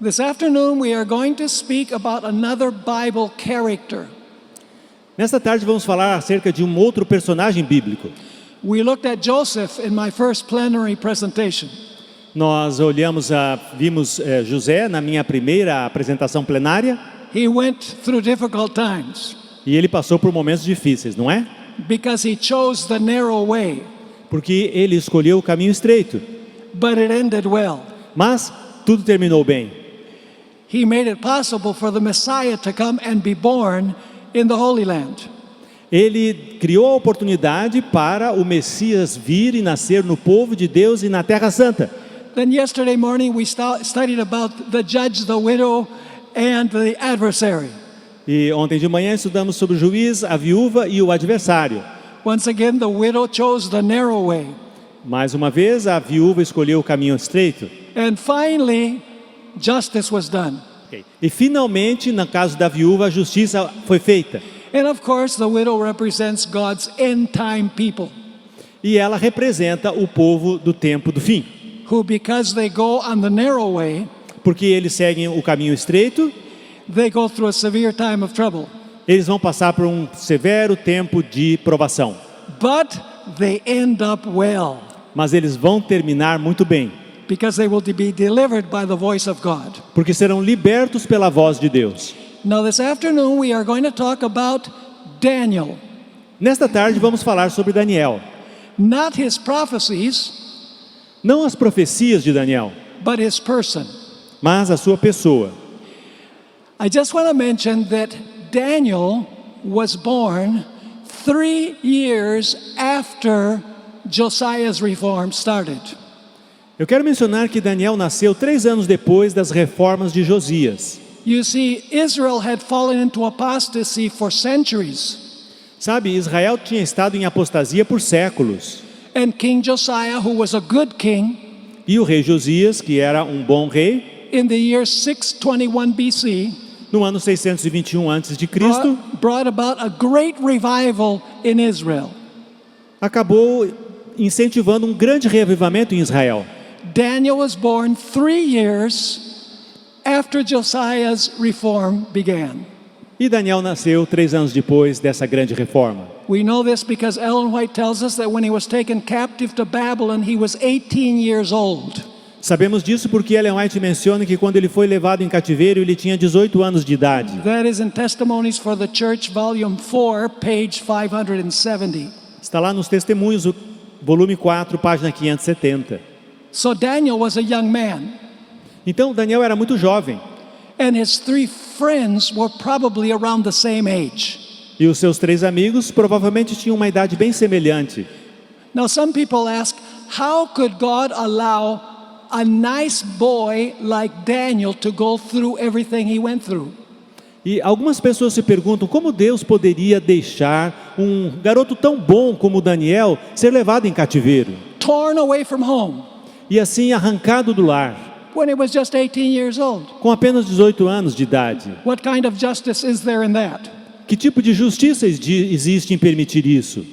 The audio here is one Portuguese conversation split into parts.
This afternoon we are going to speak about another Bible character. Nesta tarde vamos falar acerca de um outro personagem bíblico. We looked at Joseph in my first plenary presentation. Nós vimos José na minha primeira apresentação plenária. He went through difficult times. E ele passou por momentos difíceis, não é? Because he chose the narrow way. Porque ele escolheu o caminho estreito. But it ended well. Mas tudo terminou bem. He made it possible for the Messiah to come and be born in the Holy Land. Ele criou a oportunidade para o Messias vir e nascer no povo de Deus e na Terra Santa. Then yesterday morning we studied about the judge, the widow, and the adversary. E ontem de manhã estudamos sobre o juiz, a viúva e o adversário. Once again, the widow chose the narrow way. Mais uma vez, a viúva escolheu o caminho estreito. And finally, justice was done. E finalmente, no caso da viúva, a justiça foi feita. And of course, the widow represents God's end-time people. E ela representa o povo do tempo do fim. Who, because they go on the narrow way, porque eles seguem o caminho estreito, they go through a severe time of trouble. Eles vão passar por um severo tempo de provação. But they end up well. Mas eles vão terminar muito bem. Because they will be delivered by the voice of God. Porque serão libertos pela voz de Deus. Now this afternoon we are going to talk about Daniel. Nesta tarde vamos falar sobre Daniel. Not his prophecies, não as profecias de Daniel, but his person. Mas a sua pessoa. I just want to mention that Daniel was born 3 years after Josiah's reform started. Eu quero mencionar que Daniel nasceu 3 anos depois das reformas de Josias. You see, Israel had fallen into apostasy for centuries. Sabe, Israel tinha estado em apostasia por séculos. And King Josiah, who was a good king, e o rei Josias, que era um bom rei, in the year 621 BC, no ano 621 a.C., brought about a great revival in Israel. Acabou incentivando um grande reavivamento em Israel. Daniel was born 3 years after Josiah's reform began. E Daniel nasceu 3 anos depois dessa grande reforma. We know this because Ellen White tells us that when he was taken captive to Babylon, he was 18 years old. Sabemos disso porque Ellen White menciona que quando ele foi levado em cativeiro, ele tinha 18 anos de idade. That is in Testimonies for the Church, volume 4, page 570. Está lá nos Testemunhos, volume 4, página 570. So Daniel was a young man. Então Daniel era muito jovem. And his 3 friends were probably around the same age. E os seus 3 amigos provavelmente tinham uma idade bem semelhante. Now some people ask, how could God allow a nice boy like Daniel to go through everything he went through? E algumas pessoas se perguntam como Deus poderia deixar um garoto tão bom como Daniel ser levado em cativeiro. Torn away from home. E assim arrancado do lar. When he was just 18 years old. Com apenas 18 anos de idade. What kind of justice is there in that? Que tipo de justiça existe em permitir isso?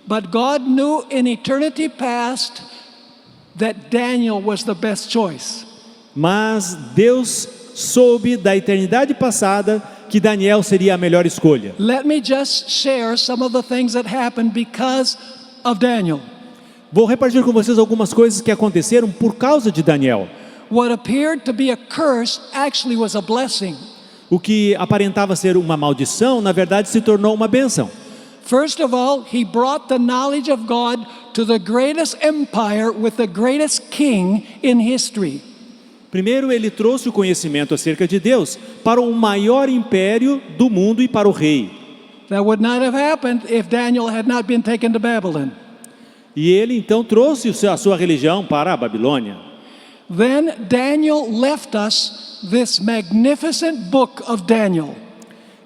But God knew in eternity past that Daniel was the best choice. Mas Deus soube da eternidade passada que Daniel seria a melhor escolha. Let me just share some of the things that happened because of Daniel. Vou repartir com vocês algumas coisas que aconteceram por causa de Daniel. What appeared to be a curse actually was a blessing. O que aparentava ser uma maldição, na verdade se tornou uma bênção. First of all, he brought the knowledge of God to the greatest empire with the greatest king in history. Primeiro, ele trouxe o conhecimento acerca de Deus para o maior império do mundo e para o rei. That would not have happened if Daniel had not been taken to Babylon. E ele então trouxe a sua religião para a Babilônia. Then Daniel left us this magnificent book of Daniel.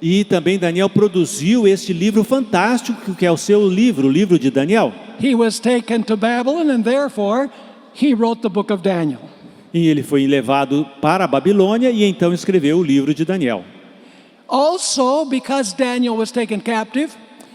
E também Daniel produziu este livro fantástico que é o seu livro, o livro de Daniel. He was taken to Babylon and therefore he wrote the book of Daniel. E ele foi levado para a Babilônia e então escreveu o livro de Daniel. Also because Daniel was taken captive.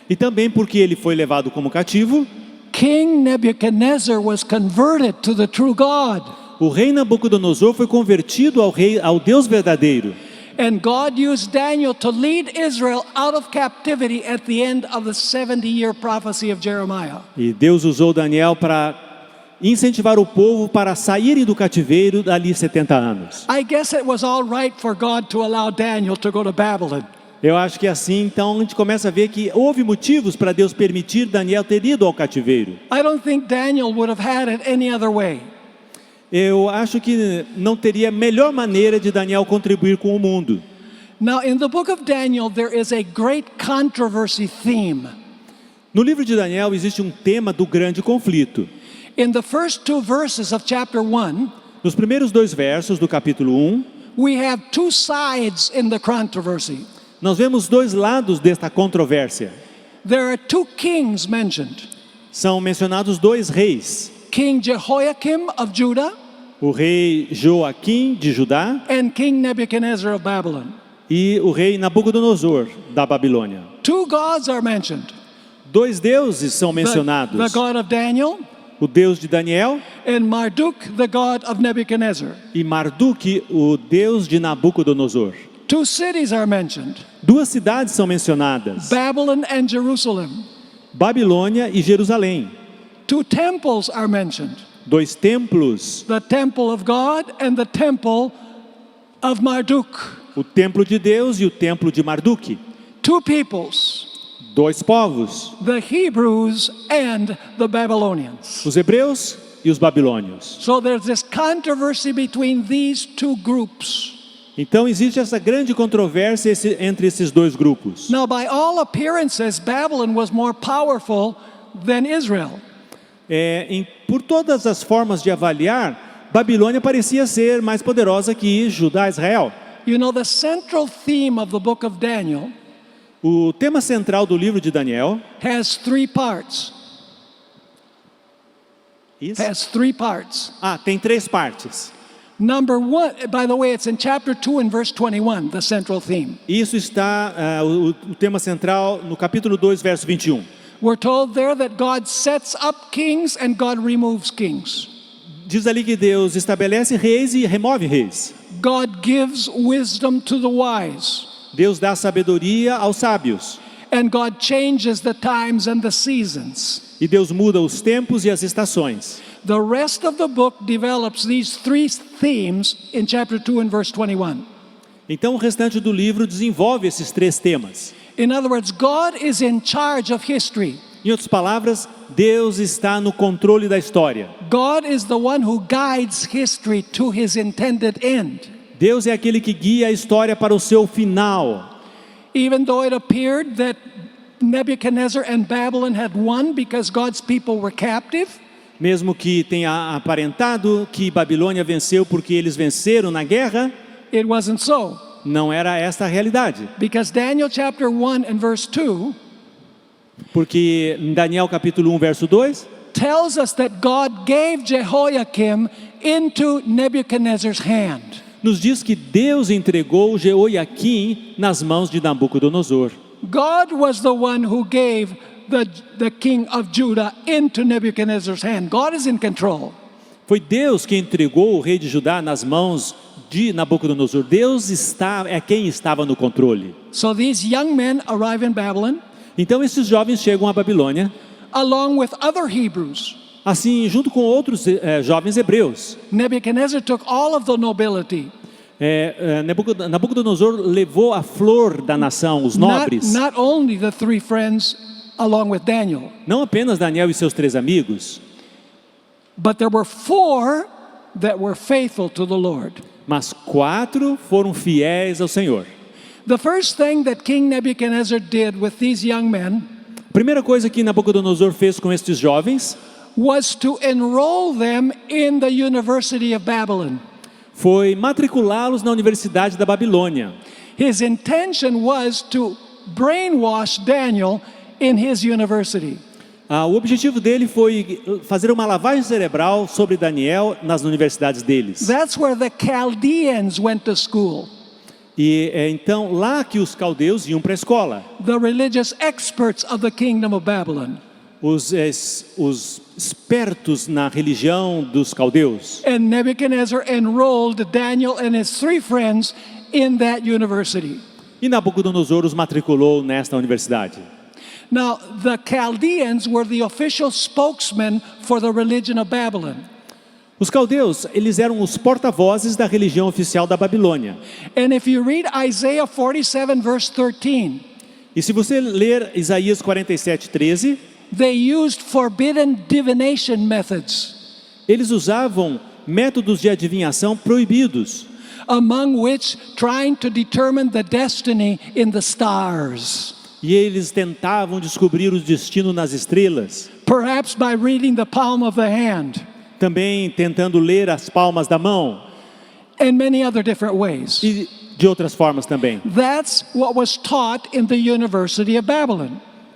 E também porque ele foi levado como cativo. King Nebuchadnezzar was converted to the true God. O rei Nabucodonosor foi convertido ao Deus verdadeiro. And God used Daniel to lead Israel out of captivity at the end of the 70-year prophecy of Jeremiah. E Deus usou Daniel para incentivar o povo para saírem do cativeiro dali 70 anos. I guess it was all right for God to allow Daniel to go to Babylon. Eu acho que assim, então, a gente começa a ver que houve motivos para Deus permitir Daniel ter ido ao cativeiro. I don't think Daniel would have had it any other way. Eu acho que não teria melhor maneira de Daniel contribuir com o mundo. Now, in the book of Daniel, there is a great controversy theme. No livro de Daniel existe um tema do grande conflito. In the first 2 verses of chapter 1, Nos primeiros 2 versos do capítulo 1, we have 2 sides in the controversy. nós vemos 2 lados desta controvérsia. There are 2 kings mentioned. São mencionados 2 reis. King Jehoiakim of Judah O rei Joaquim de Judá and King Nebuchadnezzar of Babylon. e o rei Nabucodonosor da Babilônia. 2 gods are mentioned. 2 deuses são The mencionados. God of Daniel O Deus de Daniel and Marduk, the god of Nebuchadnezzar. e Marduk, o Deus de Nabucodonosor. 2 cities are mentioned, 2 cidades são mencionadas. Babylon and Jerusalem. Babilônia e Jerusalém. 2 temples are mentioned, 2 templos. the temple of God and the temple of Marduk. O templo de Deus e o templo de Marduk. 2 peoples, 2 povos. the Hebrews and the Babylonians. Os hebreus e os babilônios. So there's this controversy between these 2 groups. Então existe essa grande controvérsia entre esses 2 grupos. Now, by all appearances, Babylon was more powerful than Israel. Por todas as formas de avaliar, Babilônia parecia ser mais poderosa que Judá e Israel. You know, the central theme of the book of Daniel O tema central do livro de Daniel has 3 parts. Has 3 parts. tem 3 partes. Number 1, by the way, it's in chapter 2 and verse 21, the central theme. Isso está, o tema central no capítulo 2, verso 21. We're told there that God sets up kings and God removes kings. Diz ali que Deus estabelece reis e remove reis. God gives wisdom to the wise. Deus dá sabedoria aos sábios. And God changes the times and the seasons. E Deus muda os tempos e as estações. The rest of the book develops these 3 themes in chapter 2 and verse 21. Então o restante do livro desenvolve esses 3 temas. In other words, God is in charge of history. Em outras palavras, Deus está no controle da história. God is the one who guides history to his intended end. Deus é aquele que guia a história para o seu final. Even though it appeared that Nebuchadnezzar and Babylon had won because God's people were captive, Mesmo que tenha aparentado que Babilônia venceu porque eles venceram na guerra, it wasn't so. não era esta a realidade. Because Daniel chapter 1 and verse 2 Porque em Daniel capítulo 1, verso 2, tells us that God gave Jehoiakim into Nebuchadnezzar's hand. nos diz que Deus entregou Jeoiaquim nas mãos de Nabucodonosor. God was the one who gave the king of Judah into Nebuchadnezzar's hand. God is in control. Foi Deus que entregou o rei de Judá nas mãos de Nabucodonosor. Deus é quem estava no controle. So these young men arrive in Babylon Então esses jovens chegam à Babilônia, along with other Hebrews. assim junto com outros jovens hebreus. Nebuchadnezzar took all of the nobility. Nabucodonosor levou a flor da nação, os nobres. Not only the 3 friends along with Daniel, Não apenas Daniel e seus 3 amigos, but there were 4 that were faithful to the Lord. mas 4 foram fiéis ao Senhor. The first thing that King Nebuchadnezzar did with these young men A primeira coisa que Nabucodonosor fez com estes jovens was to enroll them in the University of Babylon. foi matriculá-los na Universidade da Babilônia. His intention was to brainwash Daniel in his university. O objetivo dele foi fazer uma lavagem cerebral sobre Daniel nas universidades deles. That's where the Chaldeans went to school. E então lá que os caldeus iam para a escola. The religious experts of the kingdom of Babylon. Os espertos na religião dos caldeus. And Nebuchadnezzar enrolled Daniel and his 3 friends in that university. E Nabucodonosor os matriculou nesta universidade. Now, the Chaldeans were the official spokesmen for the religion of Babylon. Os caldeus, eles eram os porta-vozes da religião oficial da Babilônia. And if you read Isaiah 47 verse 13, E se você ler Isaías 47:13, they used forbidden divination methods, eles usavam métodos de adivinhação proibidos, among which trying to determine the destiny in the stars, e eles tentavam descobrir o destino nas estrelas, perhaps by reading the palm of the hand, também tentando ler as palmas da mão and many other different ways. e de outras formas também. That's what was taught in the University of Babylon.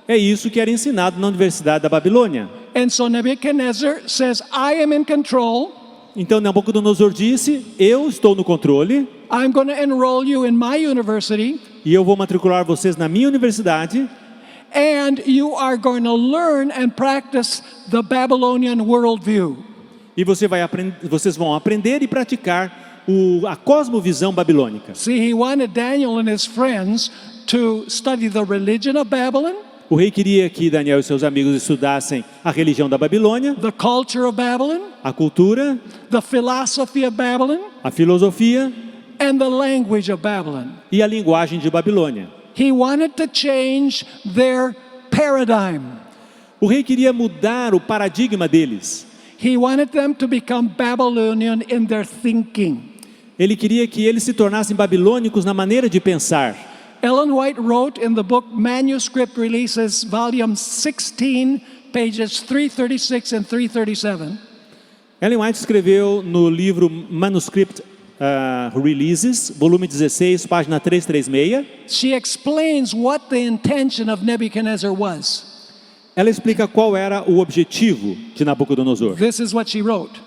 É isso que era ensinado na Universidade da Babilônia. And so Nebuchadnezzar says, I am in control. Então Nabucodonosor disse: eu estou no controle I'm going to enroll you in my university, e eu vou matricular vocês na minha universidade, and you are going to learn and practice the Babylonian worldview. e vocês vão aprender e praticar a cosmovisão babilônica. See, he wanted Daniel and his friends to study the religion of Babylon, O rei queria que Daniel e seus amigos estudassem a religião da Babilônia, the culture of Babylon, a cultura, the philosophy of Babylon, a filosofia and the language of Babylon. e a linguagem de Babilônia. He wanted to change their paradigm. O rei queria mudar o paradigma deles. He wanted them to become Babylonian in their thinking. Ele queria que eles se tornassem babilônicos na maneira de pensar. Ellen White wrote in the book Manuscript Releases, volume 16, pages 336 and 337. Ellen White escreveu no livro Manuscript Releases, volume 16, página 336. She explains what the intention of Nebuchadnezzar was. Ela explica qual era o objetivo de Nabucodonosor. This is what she wrote.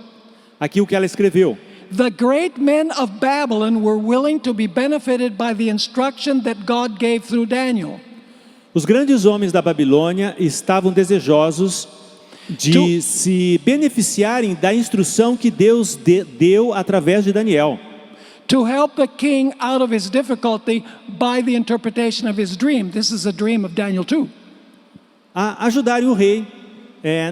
Aqui o que ela escreveu. The great men of Babylon were willing to be benefited by the instruction that God gave through Daniel. Os grandes homens da Babilônia estavam desejosos de se beneficiarem da instrução que Deus deu através de Daniel, To help the king out of his difficulty by the interpretation of his dream. This is a dream of Daniel too. a ajudarem o rei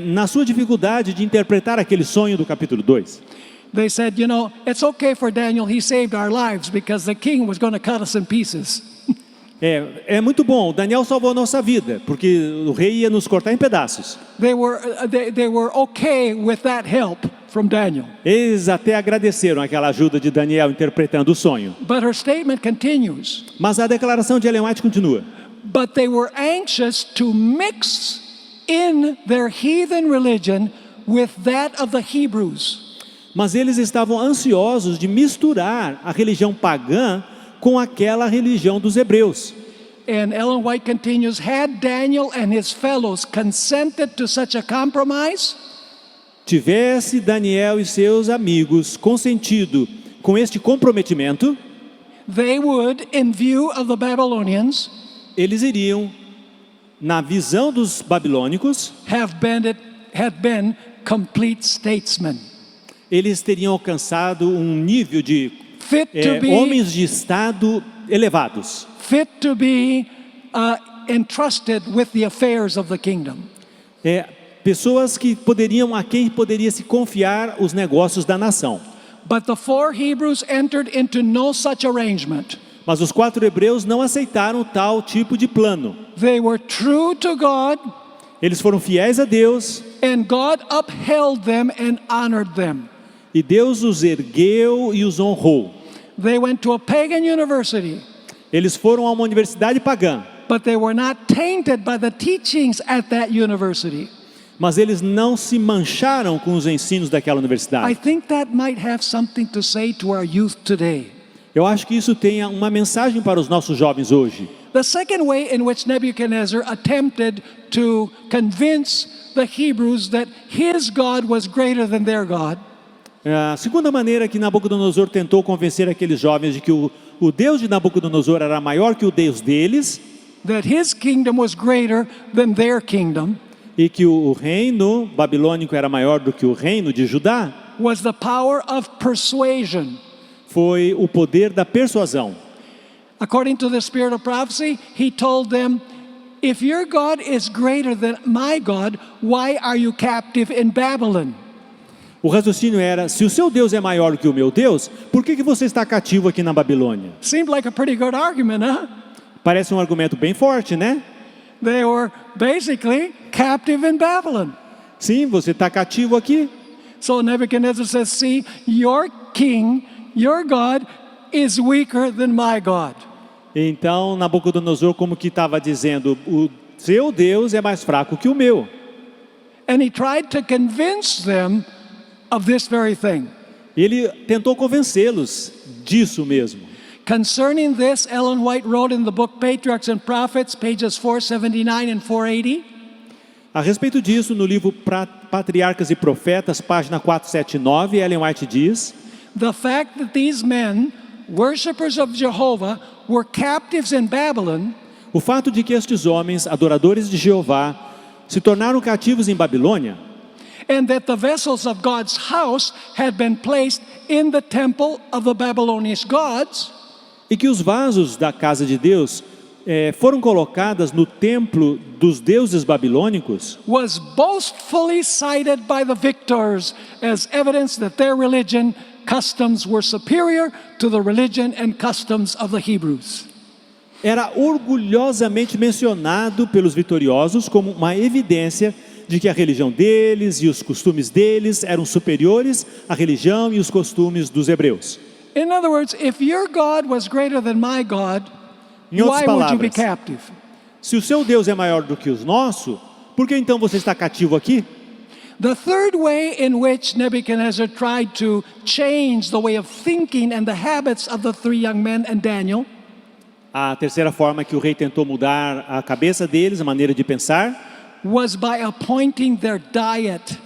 na sua dificuldade de interpretar aquele sonho do capítulo 2. They said, you know, it's okay for Daniel, he saved our lives because the king was going to cut us in pieces. É muito bom, Daniel salvou a nossa vida, porque o rei ia nos cortar em pedaços. They were okay with that help from Daniel. Eles até agradeceram aquela ajuda de Daniel interpretando o sonho. But her statement continues. Mas a declaração de Ellen White continua. But they were anxious to mix in their heathen religion with that of the Hebrews. Mas eles estavam ansiosos de misturar a religião pagã com aquela religião dos hebreus. And Ellen White continues, had Daniel and his fellows consented to such a compromise, Tivesse Daniel e seus amigos consentido com este comprometimento, they would, in view of the Babylonians, eles iriam, na visão dos babilônicos, had been complete statesmen, eles teriam alcançado um nível de fit to be homens de estado elevados, entrusted with the affairs of the kingdom. pessoas a quem poderia se confiar os negócios da nação. But the 4 Hebrews entered into no such arrangement. Mas os 4 hebreus não aceitaram tal tipo de plano. They were true to God, Eles foram fiéis a Deus, and God upheld them and honored them. e Deus os ergueu e os honrou. They went to a pagan university, Eles foram a uma universidade pagã, but they were not tainted by the teachings at that university. mas eles não se mancharam com os ensinos daquela I universidade. think that might have something to say to our youth today. Eu acho que isso tem uma mensagem para os nossos jovens hoje. The second way in which Nebuchadnezzar attempted to convince the Hebrews that his God was greater than their God A segunda maneira que Nabucodonosor tentou convencer aqueles jovens de que o Deus de Nabucodonosor era maior que o Deus deles, that his kingdom was greater than their kingdom, e que o reino babilônico era maior do que o reino de Judá, was the power of persuasion. foi o poder da persuasão. According to the spirit of prophecy, he told them, if your God is greater than my God, why are you captive in Babylon? O raciocínio era, se o seu Deus é maior que o meu Deus, por que você está cativo aqui na Babilônia? Seemed like a pretty good argument, huh? Parece um argumento bem forte, né? They were basically captive in Babylon. Sim, você está cativo aqui. So Nebuchadnezzar says, see, your king, your God, is weaker than my God. Então, Nabucodonosor como que estava dizendo, o seu Deus é mais fraco que o meu. And he tried to convince them of this very thing. Ele tentou convencê-los disso mesmo. Concerning this, Ellen White wrote in the book Patriarchs and Prophets, pages 479 and 480, A respeito disso, no livro Patriarcas e Profetas, página 479, Ellen White diz: the fact that these men, worshippers of Jehovah, were captives in Babylon o fato de que estes homens, adoradores de Jeová, se tornaram cativos em Babilônia, and that the vessels of God's house had been placed in the temple of the Babylonian gods, e que os vasos da casa de Deus foram colocadas no templo dos deuses babilônicos, was boastfully cited by the victors as evidence that their religion customs were superior to the religion and customs of the Hebrews. era orgulhosamente mencionado pelos vitoriosos como uma evidência de que a religião deles e os costumes deles eram superiores à religião e os costumes dos hebreus. In other words, if your God was greater than my God, Em outras why would you be palavras, captive? se o seu Deus é maior do que o nosso, por que então você está cativo aqui? The third way in which Nebuchadnezzar tried to change the way of thinking and the habits of the three young men and Daniel A terceira forma que o rei tentou mudar a cabeça deles, a maneira de pensar, was by appointing their diet.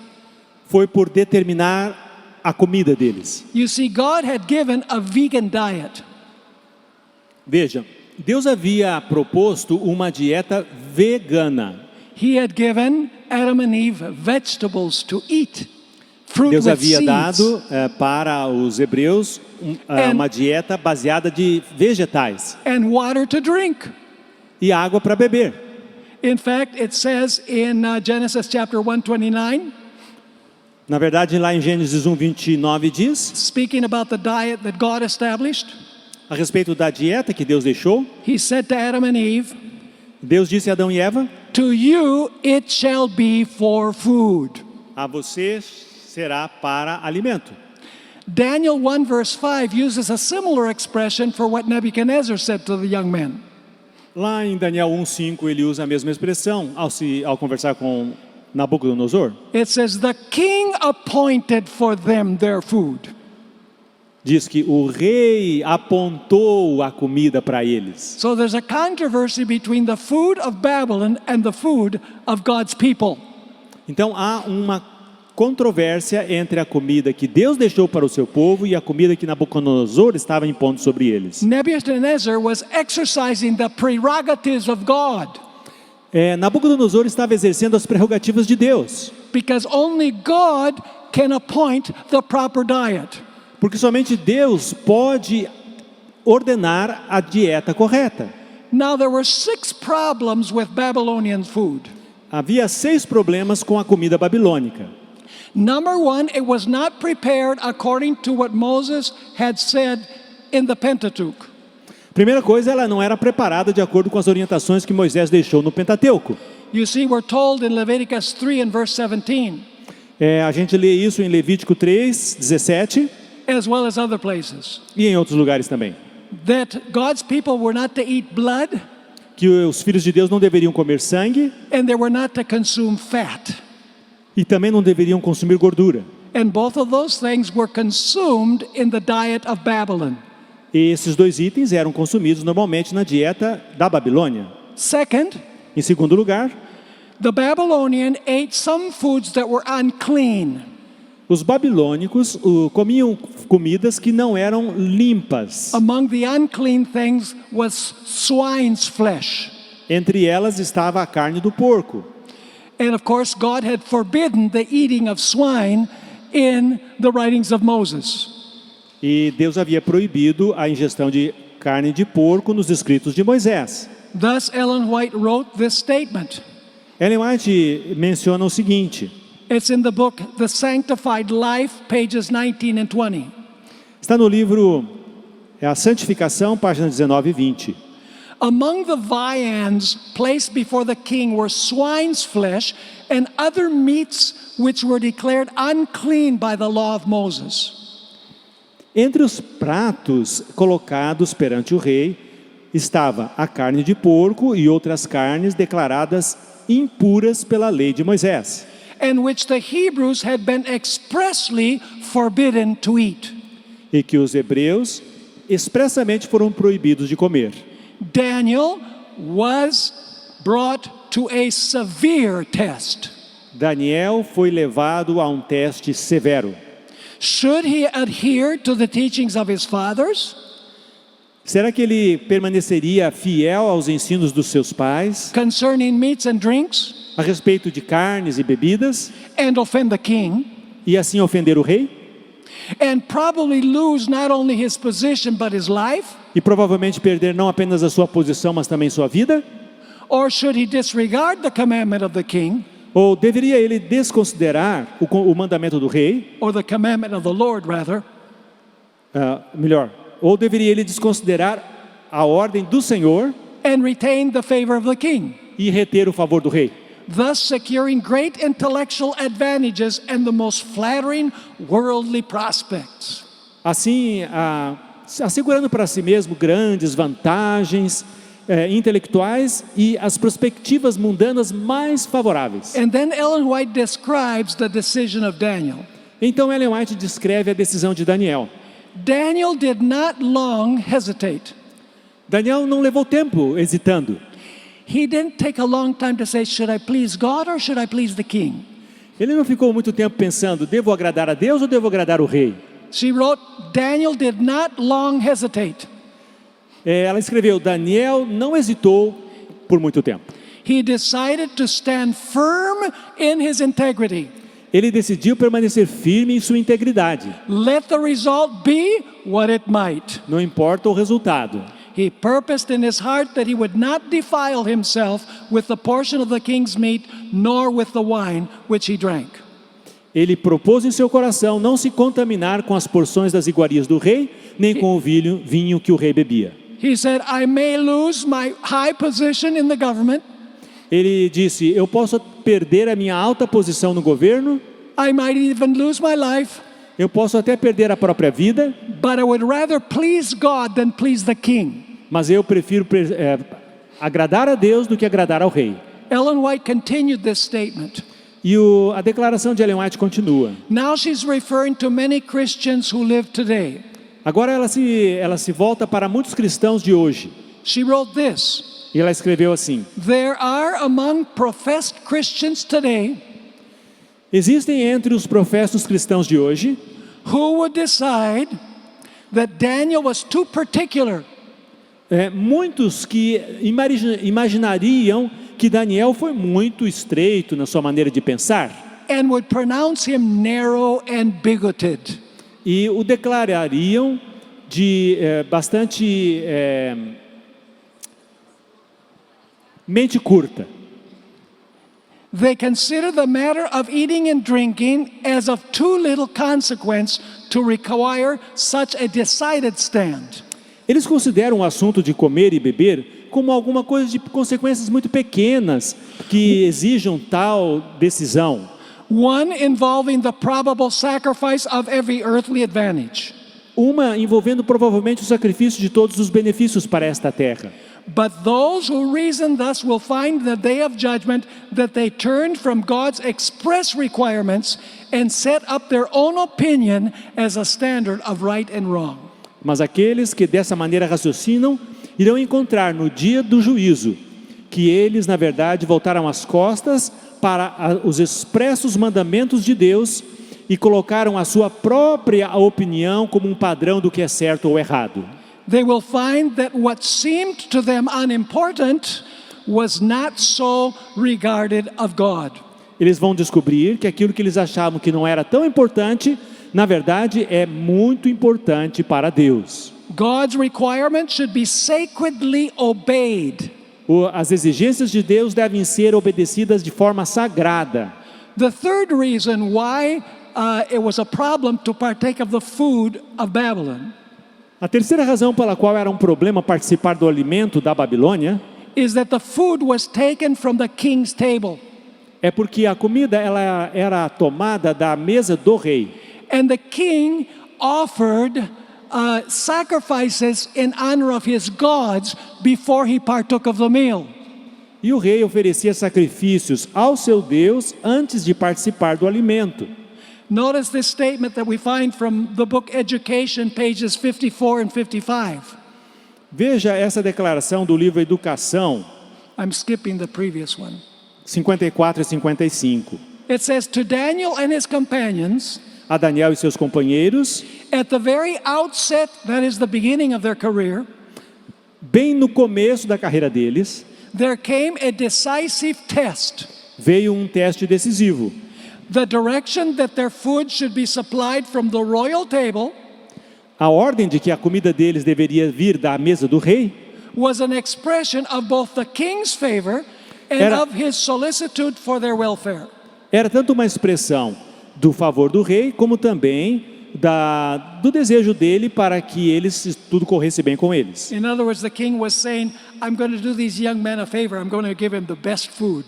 foi por determinar a comida deles. You see, God had given a vegan diet. Veja, Deus havia proposto uma dieta vegana. He had given Adam and Eve vegetables to eat, fruit Deus with havia seeds, dado para os hebreus uma dieta baseada de vegetais and water to drink. e água para beber. In fact, it says in Genesis chapter 129, Na verdade, lá em Gênesis 1:29 diz, speaking about the diet that God established, a respeito da dieta que Deus deixou, he said to Adam and Eve, Deus disse a Adão e Eva: to you it shall be for food. a você será para alimento. Daniel 1 verse 5 uses a similar expression for what Nebuchadnezzar said to the young men. Lá em Daniel 1:5 ele usa a mesma expressão ao conversar com Nabucodonosor. It says, the king appointed for them their food. Diz que o rei apontou a comida para eles. So there's a controversy between the food of Babylon and the food of God's people. Então há uma controvérsia entre a comida que Deus deixou para o seu povo e a comida que Nabucodonosor estava impondo sobre eles. Nebuchadnezzar was exercising the prerogatives of God Nabucodonosor estava exercendo as prerrogativas de Deus, because only God can appoint the proper diet. porque somente Deus pode ordenar a dieta correta. Now there were 6 problems with Babylonian food. Havia 6 problemas com a comida babilônica. Number 1, it was not prepared according to what Moses had said in the Pentateuch. Primeira coisa, ela não era preparada de acordo com as orientações que Moisés deixou no Pentateuco. You see, we're told in Leviticus 3 and verse 17, A gente lê isso em Levítico 3:17 as well as other places, e em outros lugares também, that God's people were not to eat blood que os filhos de Deus não deveriam comer sangue and they were not to consume fat. e também não deveriam consumir gordura. And both of those things were consumed in the diet of Babylon. E esses 2 itens eram consumidos normalmente na dieta da Babilônia. Second, Em segundo lugar, the Babylonian ate some foods that were unclean. os babilônicos comiam comidas que não eram limpas. Among the unclean things was swine's flesh. Entre elas estava a carne do porco. And of course, God had forbidden the eating of swine in the writings of Moses. E Deus havia proibido a ingestão de carne de porco nos escritos de Moisés. Thus, Ellen White wrote this statement. Ellen White menciona o seguinte, It's in the book The Sanctified Life, pages 19 and 20. está no livro A Santificação, páginas 19 e 20. Among the viands placed before the king were swine's flesh and other meats which were declared unclean by the law of Moses. Entre os pratos colocados perante o rei, estava a carne de porco e outras carnes declaradas impuras pela lei de Moisés, And which the Hebrews had been expressly forbidden to eat. e que os hebreus expressamente foram proibidos de comer. Daniel was brought to a severe test. Daniel foi levado a um teste severo. Should he adhere to the teachings of his fathers Será que ele permaneceria fiel aos ensinos dos seus pais concerning meats and drinks a respeito de carnes e bebidas and offend the king e assim ofender o rei? and probably lose not only his position but his life? E provavelmente perder não apenas a sua posição, mas também sua vida? Or should he disregard the commandment of the king Ou deveria ele desconsiderar o mandamento do rei? or the commandment of the Lord rather? Melhor, ou deveria ele desconsiderar a ordem do Senhor And retain the favor of the king, e reter o favor do rei, thus securing great intellectual advantages and the most flattering worldly prospects. assim assegurando para si mesmo grandes vantagens intelectuais e as perspectivas mundanas mais favoráveis. And then Ellen White describes the decision of Daniel. Então Ellen White descreve a decisão de Daniel. Daniel did not long hesitate. Daniel não levou tempo hesitando. He didn't take a long time to say, should I please God or should I please the king? Ele não ficou muito tempo pensando, devo agradar a Deus ou devo agradar o rei? She wrote, Daniel did not long hesitate. Ela escreveu, Daniel não hesitou por muito tempo. He decided to stand firm in his integrity. Ele decidiu permanecer firme em sua integridade. Let the result be what it might. Não importa o resultado. He purposed in his heart that he would not defile himself with the portion of the king's meat, nor with the wine which he drank. Ele propôs em seu coração não se contaminar com as porções das iguarias do rei, nem com o vinho que o rei bebia. He said, I may lose my high position in the government. Ele disse, eu posso perder a minha alta posição no governo, I might even lose my life, eu posso até perder a própria vida, but I would rather please God than please the king. mas eu prefiro agradar a Deus do que agradar ao rei. Ellen White continued this statement. E a declaração de Ellen White continua. Now she's referring to many Christians who live today. Agora ela se volta para muitos cristãos de hoje. She wrote this. E ela escreveu assim, There are among professed Christians today existem entre os professos cristãos de hoje who would decide that Daniel was too particular muitos que imaginariam que Daniel foi muito estreito na sua maneira de pensar and would pronounce him narrow and bigoted. e o declarariam de bastante mente curta. They consider the matter of eating and drinking as of too little consequence to require such a decided stand. Eles consideram o assunto de comer e beber como alguma coisa de consequências muito pequenas que exijam tal decisão. One involving the probable sacrifice of every earthly advantage. Uma envolvendo provavelmente o sacrifício de todos os benefícios para esta terra. But those who reason thus will find the day of judgment that they turned from God's express requirements and set up their own opinion as a standard of right and wrong. Mas aqueles que dessa maneira raciocinam irão encontrar no dia do juízo que eles, na verdade, voltaram as costas para os expressos mandamentos de Deus e colocaram a sua própria opinião como um padrão do que é certo ou errado. They will find that what seemed to them unimportant was not so regarded of God. Eles vão descobrir que aquilo que eles achavam que não era tão importante, na verdade é muito importante para Deus. God's requirements should be sacredly obeyed. As exigências de Deus devem ser obedecidas de forma sagrada. The third reason why it was a problem to partake of the food of Babylon A terceira razão pela qual era um problema participar do alimento da Babilônia is that the food was taken from the king's table. é porque a comida ela era tomada da mesa do rei. And the king offered sacrifices in honor of his gods before he partook of the meal. E o rei oferecia sacrifícios ao seu Deus antes de participar do alimento. Notice this statement that we find from the book Education, pages 54 and 55. Veja essa declaração do livro Educação, I'm skipping the previous one. 54 e 55. It says, to Daniel and his companions, A Daniel e seus companheiros, at the very outset, that is the beginning of their career, bem no começo da carreira deles, there came a decisive test. veio um teste decisivo. The direction that their food should be supplied from the royal table A ordem de que a comida deles deveria vir da mesa do rei was an expression of both the king's favor and Era- of his solicitude for their welfare. era tanto uma expressão do favor do rei, como também do desejo dele para que tudo corresse bem com eles. In other words, the king was saying, I'm going to do these young men a favor. I'm going to give them the best food.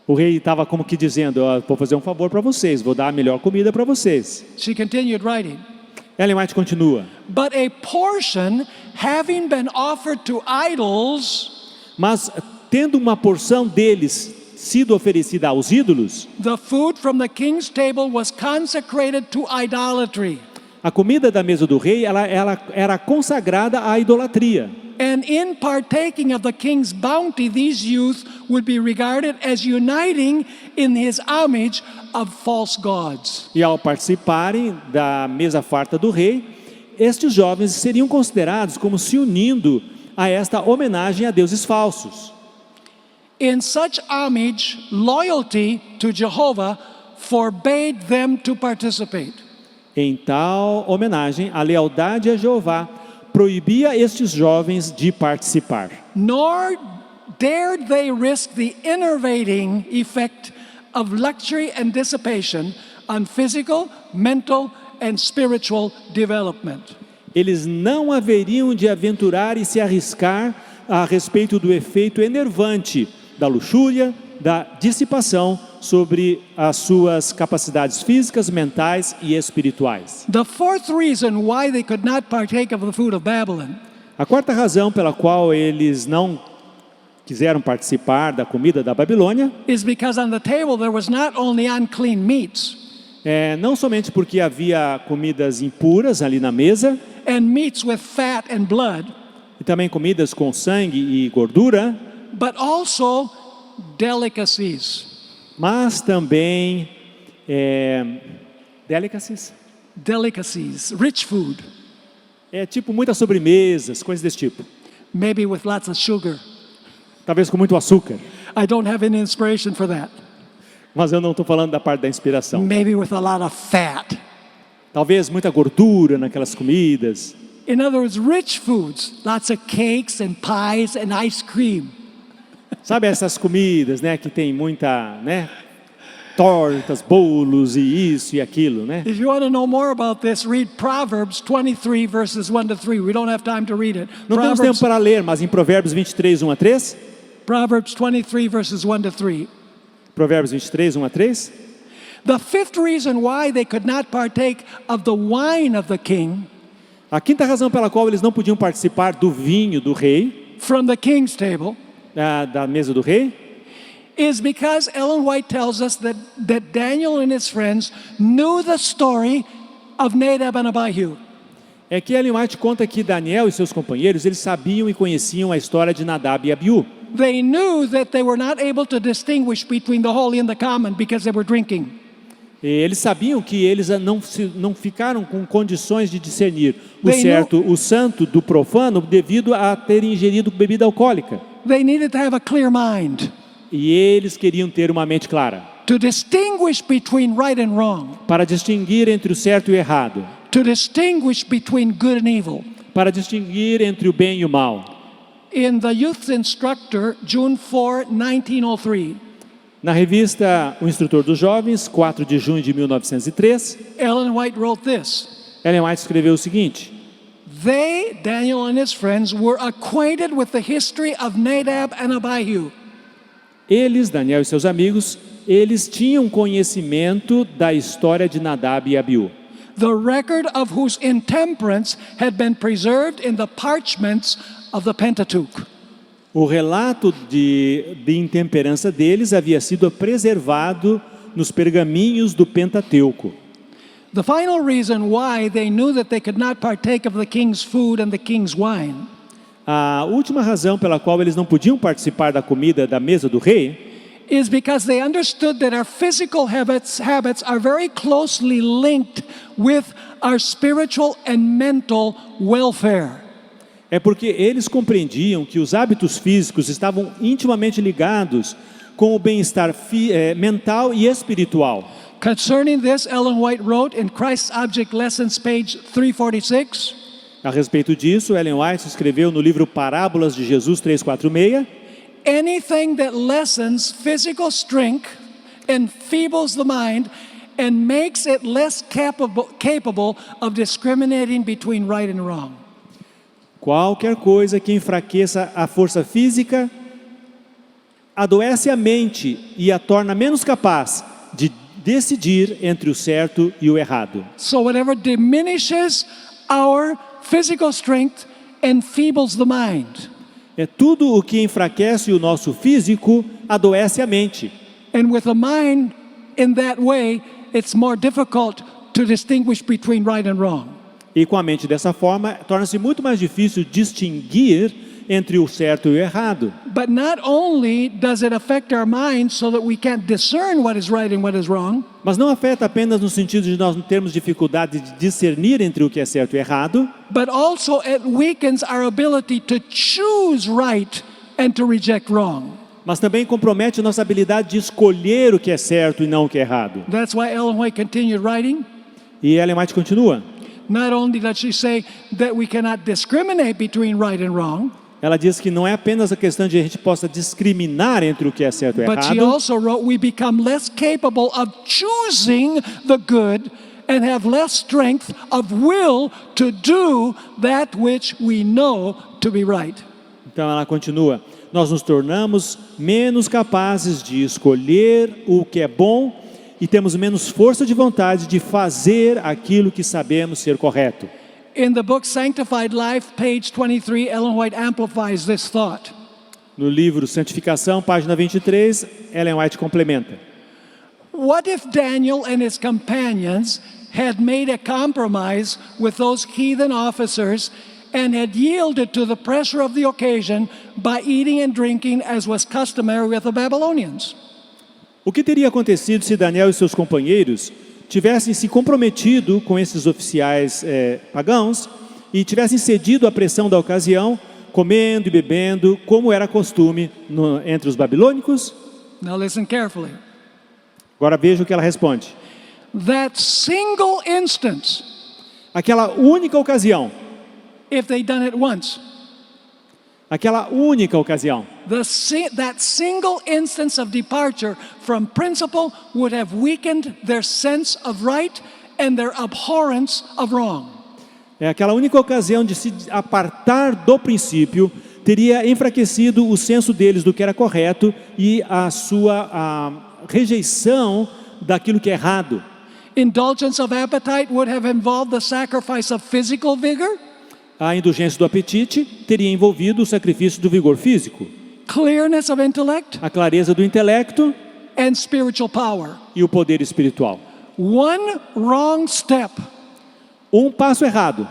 O rei estava como que dizendo, vou fazer um favor para vocês, vou dar a melhor comida para vocês. She continued writing. Ellen White continua. But a portion having been offered to idols, Mas tendo uma porção deles sido oferecida aos ídolos, the food from the king's table was consecrated to idolatry. a comida da mesa do rei ela era consagrada à idolatria. And in partaking of the king's bounty, these youth would be regarded as uniting in his homage of false gods. E ao participarem da mesa farta do rei, estes jovens seriam considerados como se unindo a esta homenagem a deuses falsos. In such homage, loyalty to Jehovah forbade them to participate. Em tal homenagem, a lealdade a Jeová proibia estes jovens de participar. Nor dared they risk the enervating effect of luxury and dissipation on physical, mental, and spiritual development. Eles não haveriam de aventurar e se arriscar a respeito do efeito enervante da luxúria, da dissipação sobre as suas capacidades físicas, mentais e espirituais. The fourth reason why they could not partake of the food of Babylon A quarta razão pela qual eles não quiseram participar da comida da Babilônia is because on the table there was not only unclean meats não somente porque havia comidas impuras ali na mesa, and meats with fat and blood, e também comidas com sangue e gordura, but also delicacies. mas também delicacies. Delicacies, rich food, Tipo muitas sobremesas, coisas desse tipo. maybe with lots of sugar. Talvez com muito açúcar. I don't have any inspiration for that. Mas eu não estou falando da parte da inspiração. Maybe with a lot of fat. Talvez muita gordura naquelas comidas. In other words, rich foods, lots of cakes and pies and ice cream. Sabe essas comidas, né, que tem muita, né, tortas, bolos e isso e aquilo, né? If you want to know more about this, read Proverbs 23 verses 1 to 3. We don't have time to read it. Não temos tempo para ler, mas em Provérbios 23, 1 a 3. Proverbs 23 verses 1 to 3. Provérbios 23, 1 a 3. The fifth reason why they could not partake of the wine of the king A quinta razão pela qual eles não podiam participar do vinho do rei, from the king's table da mesa do rei, is because Ellen White tells us that Daniel and his friends knew the story of Nadab and Abihu. é que Ellen White conta que Daniel e seus companheiros, eles sabiam e conheciam a história de Nadab e Abiú. They knew that they were not able to distinguish between the holy and the common because they were drinking. E eles sabiam que eles não ficaram com condições de discernir o They certo, o santo do profano, devido a terem ingerido bebida alcoólica. They needed to have a clear mind E eles queriam ter uma mente clara, to distinguish between right and wrong, para distinguir entre o certo e o errado, to distinguish between good and evil. para distinguir entre o bem e o mal. In the Youth Instructor, June 4, 1903, Na revista O Instrutor dos Jovens, 4 de junho de 1903, Ellen White wrote this: Ellen White escreveu o seguinte: They, Daniel and his friends, were acquainted with the history of Nadab and Abihu. eles, Daniel e seus amigos, eles tinham conhecimento da história de Nadab e Abiú, The record of whose intemperance had been preserved in the parchments of the Pentateuch. O relato de intemperança deles havia sido preservado nos pergaminhos do Pentateuco. The final reason why they knew that they could not partake of the king's food and the king's wine A última razão pela qual eles não podiam participar da comida da mesa do rei is because they understood that our physical habits are very closely linked with our spiritual and mental welfare. é porque eles compreendiam que os hábitos físicos estavam intimamente ligados com o bem-estar mental e espiritual. Concerning this, Ellen White wrote in Christ's Object Lessons, page 346, A respeito disso, Ellen White escreveu no livro Parábolas de Jesus 346, anything that lessens physical strength, enfeebles the mind, and makes it less capable of discriminating between right and wrong. qualquer coisa que enfraqueça a força física, adoece a mente e a torna menos capaz de decidir entre o certo e o errado. So whatever diminishes our physical strength enfeebles the mind. É tudo o que enfraquece o nosso físico, adoece a mente. And with the mind in that way, it's more difficult to distinguish between right and wrong. E com a mente dessa forma, torna-se muito mais difícil distinguir entre o certo e o errado. But not only does it affect our minds so that we can't discern what is right and what is wrong, Mas não afeta apenas no sentido de nós não termos dificuldade de discernir entre o que é certo e errado, but also it weakens our ability to choose right and to reject wrong. mas também compromete a nossa habilidade de escolher o que é certo e não o que é errado. That's why Ellen White continued writing. E Ellen White continua. Not only does she say that we cannot discriminate between right and wrong, Ela diz que não é apenas a questão de a gente possa discriminar entre o que é certo e but she errado, also wrote we become less capable of choosing the good and have less strength of will to do that which we know to be right. então ela continua, nós nos tornamos menos capazes de escolher o que é bom e temos menos força de vontade de fazer aquilo que sabemos ser correto. In the book Sanctified Life, page 23, Ellen White amplifies this thought. No livro Santificação, página 23, Ellen White complementa. What if Daniel and his companions had made a compromise with those heathen officers and had yielded to the pressure of the occasion by eating and drinking as was customary with the Babylonians? O que teria acontecido se Daniel e seus companheiros tivessem se comprometido com esses oficiais pagãos e tivessem cedido à pressão da ocasião, comendo e bebendo, como era costume entre os babilônicos? Now listen carefully. Agora veja o que ela responde. That single instance, Aquela única ocasião, if they'd done it once, aquela única ocasião, that single instance of departure from principle would have weakened their sense of right and their abhorrence of wrong. aquela única ocasião de se apartar do princípio teria enfraquecido o senso deles do que era correto e a rejeição daquilo que é errado. Indulgence of appetite would have involved the sacrifice of physical vigor. A indulgência do apetite teria envolvido o sacrifício do vigor físico, Clearness of intellect a clareza do intelecto and spiritual power. e o poder espiritual. One wrong step Um passo errado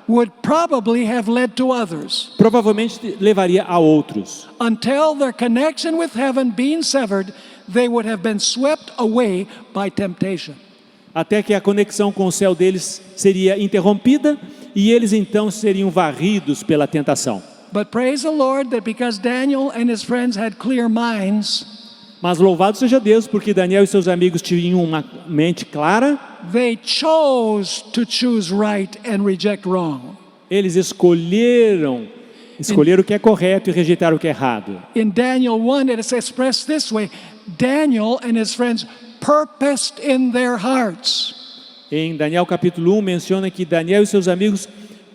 would probably have led to others provavelmente levaria a outros. until their connection with heaven being severed, they would have been swept away by temptation. Até que a conexão com o céu deles seria interrompida e eles então seriam varridos pela tentação. But praise the Lord that because Daniel and his friends had clear minds, Mas louvado seja Deus, porque Daniel e seus amigos tinham uma mente clara, they chose to choose right and reject wrong. eles escolheram o que é correto e rejeitaram o que é errado. In Daniel 1, it is expressed this way: Daniel and his friends purposed in their hearts. Em Daniel capítulo 1 menciona que Daniel e seus amigos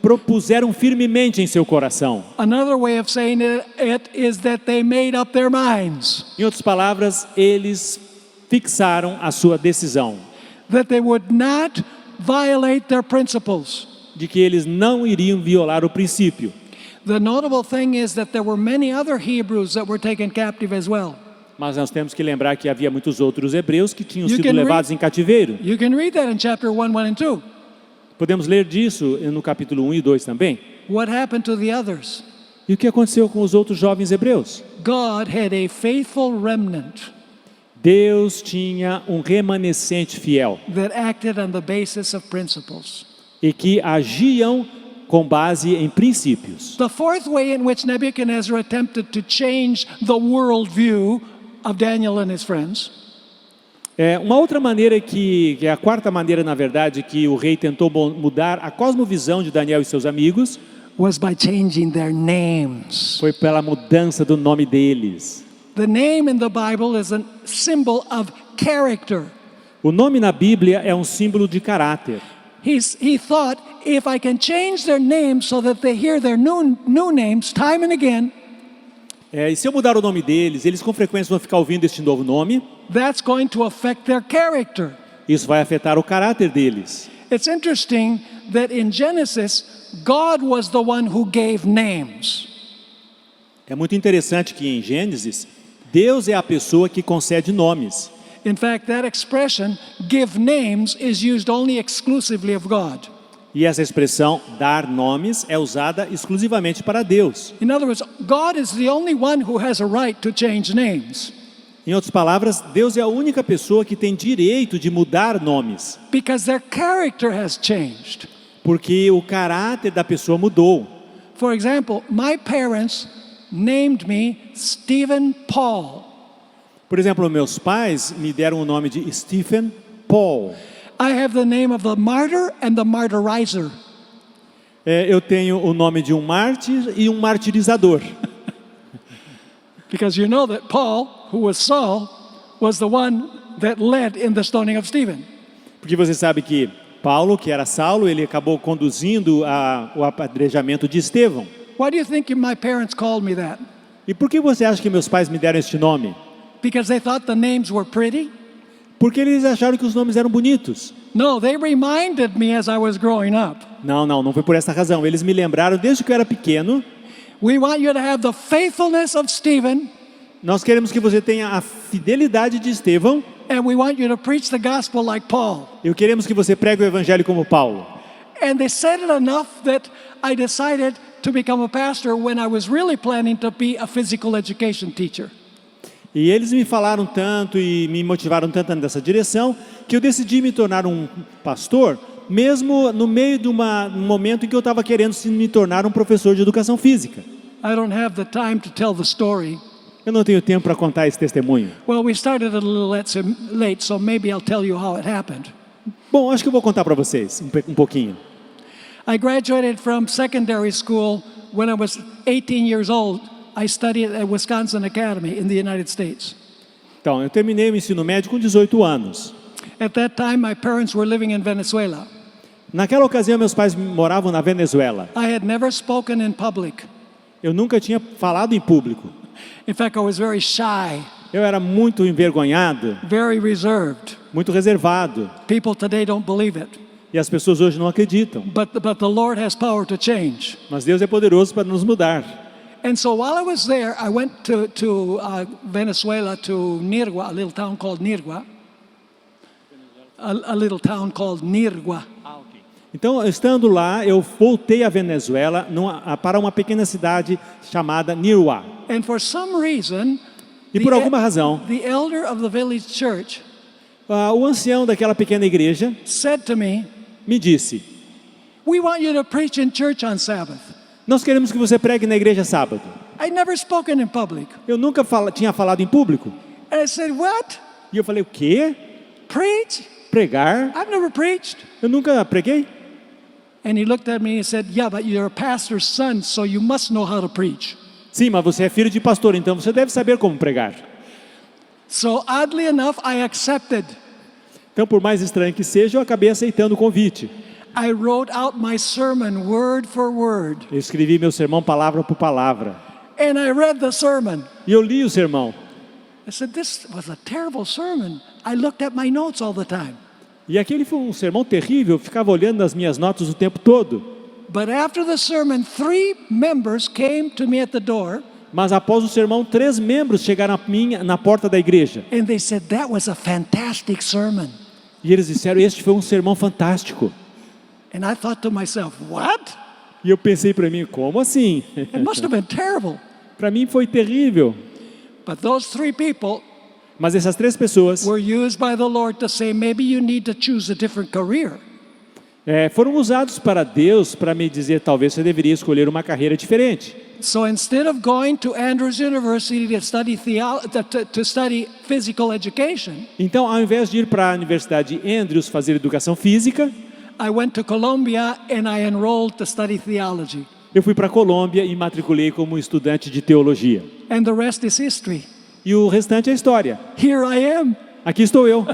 propuseram firmemente em seu coração. Another way of saying it is that they made up their minds Em outras palavras, eles fixaram a sua decisão that they would not violate their principles. de que eles não iriam violar o princípio. The notable thing is that there were many other Hebrews that were taken captive as well. Mas nós temos que lembrar que havia muitos outros hebreus que tinham You sido can levados em cativeiro. You can read that in chapter 1, 1 and 2. Podemos ler disso no capítulo 1 e 2 também. What happened to the others? E o que aconteceu com os outros jovens hebreus? God had a faithful remnant Deus tinha um remanescente fiel that acted on the basis of principles. e que agiam com base em princípios. The fourth way in which Nebuchadnezzar attempted to change the worldview of Daniel and his friends Uma outra maneira que é a quarta maneira, na verdade, que o rei tentou mudar a cosmovisão de Daniel e seus amigos was by changing their names. foi pela mudança do nome deles. The name in the Bible is a symbol of character. O nome na Bíblia é um símbolo de caráter. He thought, if I can change their names so that they hear their new names time and again, E se eu mudar o nome deles, eles com frequência vão ficar ouvindo este novo nome. that's going to affect their character. Isso vai afetar o caráter deles. It's interesting that in Genesis, God was the one who gave names. É muito interessante que em Gênesis, Deus é a pessoa que concede nomes. In fact, that expression, give names, is used only exclusively of God. E essa expressão, dar nomes, é usada exclusivamente para Deus. In other words, God is the only one who has a right to change names Em outras palavras, Deus é a única pessoa que tem direito de mudar nomes, because their character has changed. porque o caráter da pessoa mudou. For example, my parents named me Stephen Paul. Por exemplo, meus pais me deram o nome de Stephen Paul. I have the name of the martyr and the martyrizer. Eu tenho o nome de um mártir e um martirizador. Because you know that Paul, who was Saul, was the one that led in the stoning of Stephen. Porque você sabe que Paulo, que era Saulo, ele acabou conduzindo o apedrejamento de Estevão. Why do you think my parents called me that? E por que você acha que meus pais me deram este nome? Because they thought the names were pretty? Porque eles acharam que os nomes eram bonitos. No, they reminded me as I was growing up. Não foi por essa razão. Eles me lembraram desde que eu era pequeno. We want you to have the faithfulness of Stephen, Nós queremos que você tenha a fidelidade de Estevão. and we want you to preach the gospel like Paul. E queremos que você pregue o evangelho como Paulo. And they said it enough that I decided to become a pastor when I was really planning to be a physical education teacher. E eles me falaram tanto e me motivaram tanto nessa direção que eu decidi me tornar um pastor, mesmo no meio de um momento em que eu estava querendo me tornar um professor de educação física. I don't have the time to tell the story. Eu não tenho tempo para contar esse testemunho. Well, we started a little late, so maybe I'll tell you how it happened. Bom, acho que eu vou contar para vocês um pouquinho. I graduated from secondary school when I was 18 years old. I studied at Wisconsin Academy in the United States. Então, eu terminei o ensino médio com 18 anos. At that time, my parents were living in Venezuela. Naquela ocasião, meus pais moravam na Venezuela. I had never spoken in public. Eu nunca tinha falado em público. In fact, I was very shy, Eu era muito envergonhado, very reserved. muito reservado. People today don't believe it. E as pessoas hoje não acreditam. But the Lord has power to change. Mas Deus é poderoso para nos mudar. And so while I was there, I went to Venezuela, to Nirgua, a little town called Nirgua. A little town called Nirgua. Então, estando lá, eu voltei à Venezuela para uma pequena cidade chamada Nirgua. And for some reason, E por alguma razão, the elder of the village church o ancião daquela pequena igreja said to me, me disse: "We want you to preach in church on Sabbath." Nós queremos que você pregue na igreja sábado. I'd never spoken in public. Eu nunca tinha falado em público. And I said, what? E eu falei, o quê? Preach? Pregar? I've never preached. Eu nunca preguei? And he looked at me and said, yeah, but you're a pastor's son, so you must know how to preach. Sim, mas você é filho de pastor, então você deve saber como pregar. So oddly enough, I accepted. Então, por mais estranho que seja, eu acabei aceitando o convite. I wrote out my sermon word for word. Eu escrevi meu sermão palavra por palavra. And I read the sermon. E eu li o sermão. I said, this was a terrible sermon. I looked at my notes all the time. E aquele foi um sermão terrível, eu ficava olhando nas minhas notas o tempo todo. But after the sermon, 3 members came to me at the door. Mas após o sermão, 3 membros chegaram a mim na porta da igreja. And they said, that was a fantastic sermon. E eles disseram, este foi um sermão fantástico. And I thought to myself, what? E eu pensei para mim, como assim? It must have been terrible. Para mim foi terrível. But those 3 people Mas essas 3 pessoas were used by the Lord to say, maybe you need to choose a different career. foram usados para Deus para me dizer, talvez você deveria escolher uma carreira diferente. So instead of going to Andrews University to study physical education, Então, ao invés de ir para a Universidade de Andrews fazer educação física, I went to Columbia and I enrolled to study theology. eu fui para a Colômbia e matriculei como estudante de teologia. And the rest is history. E o restante é história. Here I am. Aqui estou eu.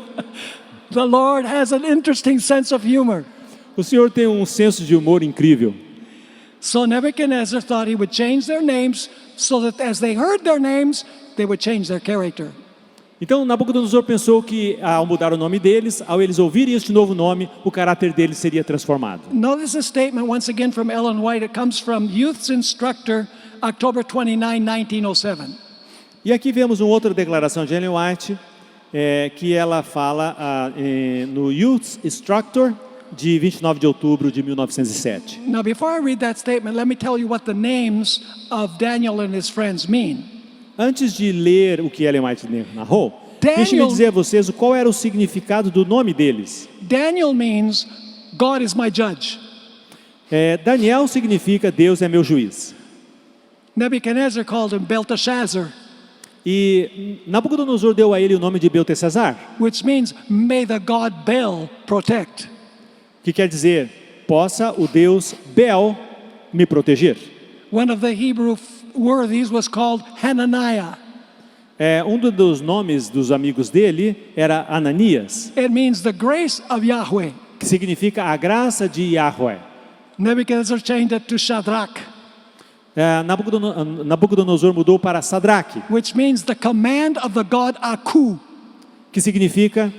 The Lord has an interesting sense of humor. O Senhor tem um senso de humor incrível. So Nebuchadnezzar thought he would change their names so that as they heard their names, they would change their character. Então Nabucodonosor pensou que ao mudar o nome deles, ao eles ouvirem este novo nome, o caráter deles seria transformado. Notice a statement once again from Ellen White. It comes from Youth's Instructor, October 29, 1907. E aqui vemos uma outra declaração de Ellen White, que ela fala no Youth Instructor, de 29 de outubro de 1907. Now, before I read that statement, let me tell you what the names of Daniel and his friends mean. Antes de ler o que Ellen White narrou, Daniel- deixe-me dizer a vocês qual era o significado do nome deles. Daniel means God is my judge. Daniel significa Deus é meu juiz. Nebuchadnezzar called him Belteshazzar, E Nabucodonosor deu a ele o nome de Beltesazar, which means may the God Bel protect. que quer dizer, possa o Deus Bel me proteger. One of the Hebrew worthies was called Hananiah. Um dos nomes dos amigos dele era Ananias, It means the grace of Yahweh. que significa a graça de Yahweh. Nebuchadnezzar changed it to Shadrach, Nabucodonosor mudou para Sadraque, which means the command of the God Aku. que significa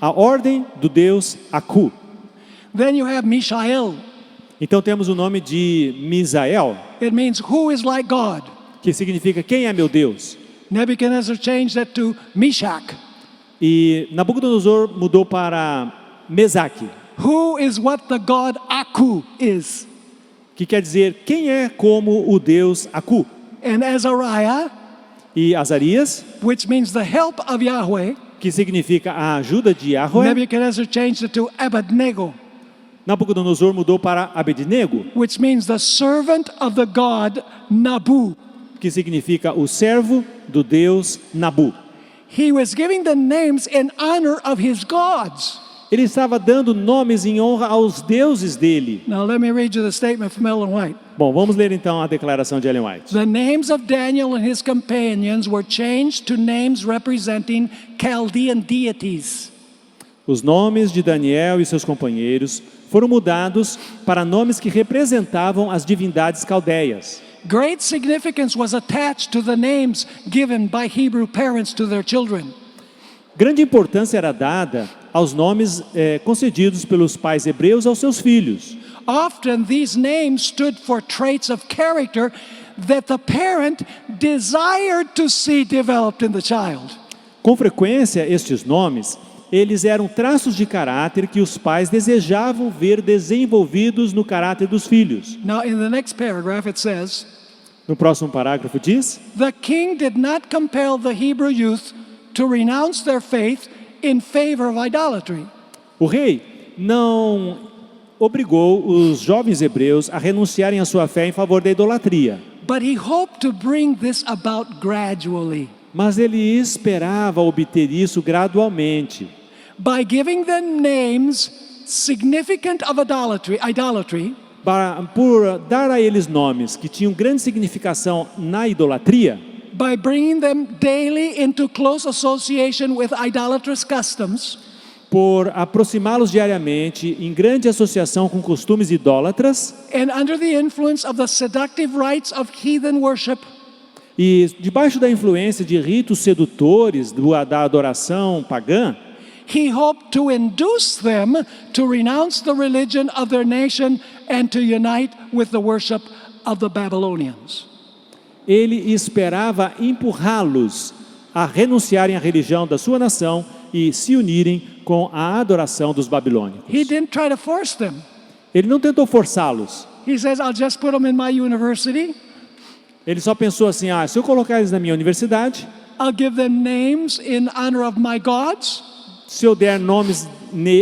a ordem do Deus Aku. Then you have Mishael. Então temos o nome de Misael, It means who is like God. que significa quem é meu Deus. Nebuchadnezzar changed it to Meshach. E Nabucodonosor mudou para Mesaque, Who is what the God Aku is. que quer dizer quem é como o Deus Aku. And Azariah, E Azarias, which means the help of Yahweh, que significa a ajuda de Yahweh. Nebuchadnezzar changed it to Abednego, Nabucodonosor mudou para Abednego, which means the servant of the God Nabu. que significa o servo do Deus Nabu. He was giving the names in honor of his gods. Ele estava dando nomes em honra aos deuses dele. Now let me read you the statement from Ellen White. Bom, vamos ler então a declaração de Ellen White. The names of Daniel and his companions were changed to names representing Chaldean deities. Os nomes de Daniel e seus companheiros foram mudados para nomes que representavam as divindades caldeias. Great significance was attached to the names given by Hebrew parents to their children. Grande importância era dada aos nomes concedidos pelos pais hebreus aos seus filhos. Often these names stood for traits of character that the parent desired to see developed in the child. Com frequência, estes nomes, eles eram traços de caráter que os pais desejavam ver desenvolvidos no caráter dos filhos. Now in the next paragraph it says, No próximo parágrafo diz: the king did not compel the Hebrew youth to renounce their faith in favor of idolatry. o rei não obrigou os jovens hebreus a renunciarem à sua fé em favor da idolatria. But he hoped to bring this about gradually Mas ele esperava obter isso gradualmente, by giving them names significant of idolatry, por dar a eles nomes que tinham grande significação na idolatria, by bringing them daily into close association with idolatrous customs, por aproximá-los diariamente em grande associação com costumes idólatras and under the influence of the seductive rites of heathen worship, e debaixo da influência de ritos sedutores da adoração pagã. he hoped to induce them to renounce the religion of their nation and to unite with the worship of the Babylonians. Ele esperava empurrá-los a renunciarem à religião da sua nação e se unirem com a adoração dos babilônicos. He didn't try to force them. Ele não tentou forçá-los. He says, I'll just put them in my university. Ele só pensou assim, se eu colocar eles na minha universidade, I'll give them names in honor of my gods, se eu der nomes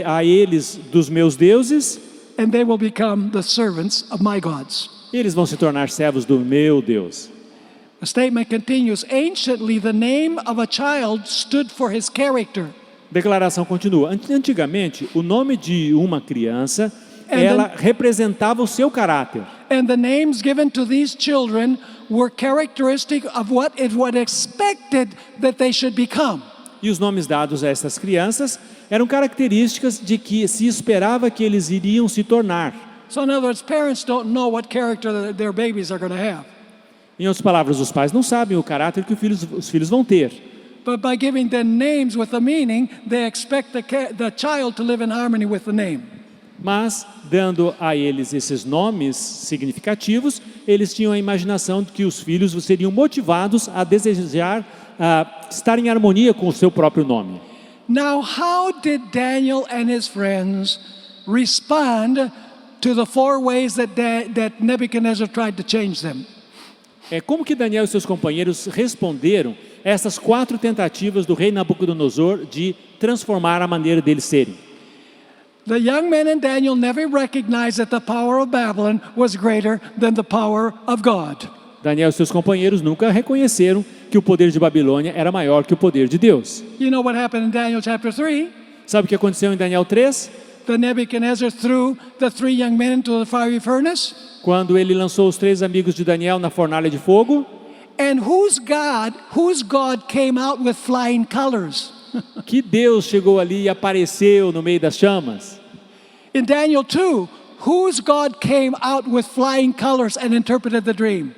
a eles dos meus deuses, and they will become the servants of my gods. eles vão se tornar servos do meu Deus. The statement continues, anciently the name of a child stood for his character. Declaração continua. Antigamente, o nome de uma criança, ela representava o seu caráter. And the names given to these children were characteristic of what it was expected that they should become. E os nomes dados a essas crianças eram características de que se esperava que eles iriam se tornar. So in other words, parents don't know what character their babies are going to have. Em outras palavras, os pais não sabem o caráter que os filhos vão ter. But by giving them names with a meaning, they expect the child to live in harmony with the name. Mas, dando a eles esses nomes significativos, eles tinham a imaginação de que os filhos seriam motivados a desejar estar em harmonia com o seu próprio nome. Now, how did Daniel and his friends respond to the four ways that Nebuchadnezzar tried to change them? Como que Daniel e seus companheiros responderam a essas 4 tentativas do rei Nabucodonosor de transformar a maneira deles serem? The young men in Daniel never recognized that the power of Babylon was greater than the power of God. Daniel e seus companheiros nunca reconheceram que o poder de Babilônia era maior que o poder de Deus. You know what happened in Daniel chapter 3? Sabe o que aconteceu em Daniel 3? The Nebuchadnezzar threw the 3 young men into the fiery furnace. Quando ele lançou os 3 amigos de Daniel na fornalha de fogo. And whose God came out with flying colors? Que Deus chegou ali e apareceu no meio das chamas. In Daniel 2, whose God came out with flying colors and interpreted the dream?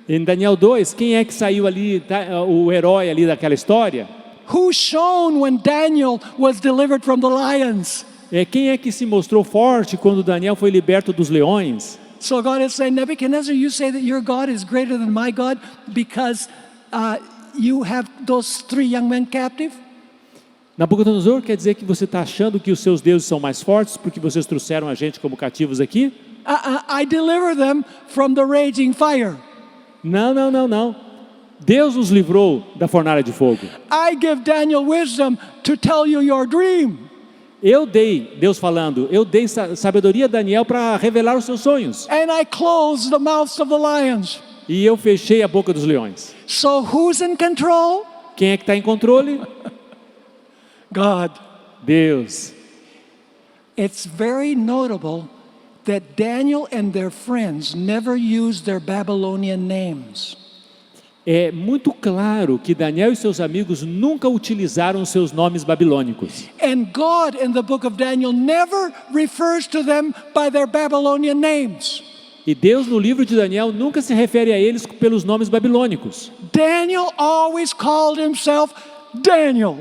Em Daniel 2, quem é que saiu ali, o herói ali daquela história? Who shone when Daniel was delivered from the lions? Quem é que se mostrou forte quando Daniel foi liberto dos leões? So God is saying, Nebuchadnezzar, you say that your God is greater than my God because you have those 3 young men captive? Nabucodonosor, quer dizer que você está achando que os seus deuses são mais fortes porque vocês trouxeram a gente como cativos aqui? I deliver them from the raging fire. Não. Deus nos livrou da fornalha de fogo. I give Daniel wisdom to tell you your dream. Deus falando, eu dei sabedoria a Daniel para revelar os seus sonhos. And I close the mouths of the lions. E eu fechei a boca dos leões. So who's in control? Quem é que está em controle? God. Deus. It's very notable that Daniel and their friends never used their Babylonian names. É muito claro que Daniel e seus amigos nunca utilizaram seus nomes babilônicos. And God in the book of Daniel never refers to them by their Babylonian names. E Deus no livro de Daniel nunca se refere a eles pelos nomes babilônicos. Daniel always called himself Daniel.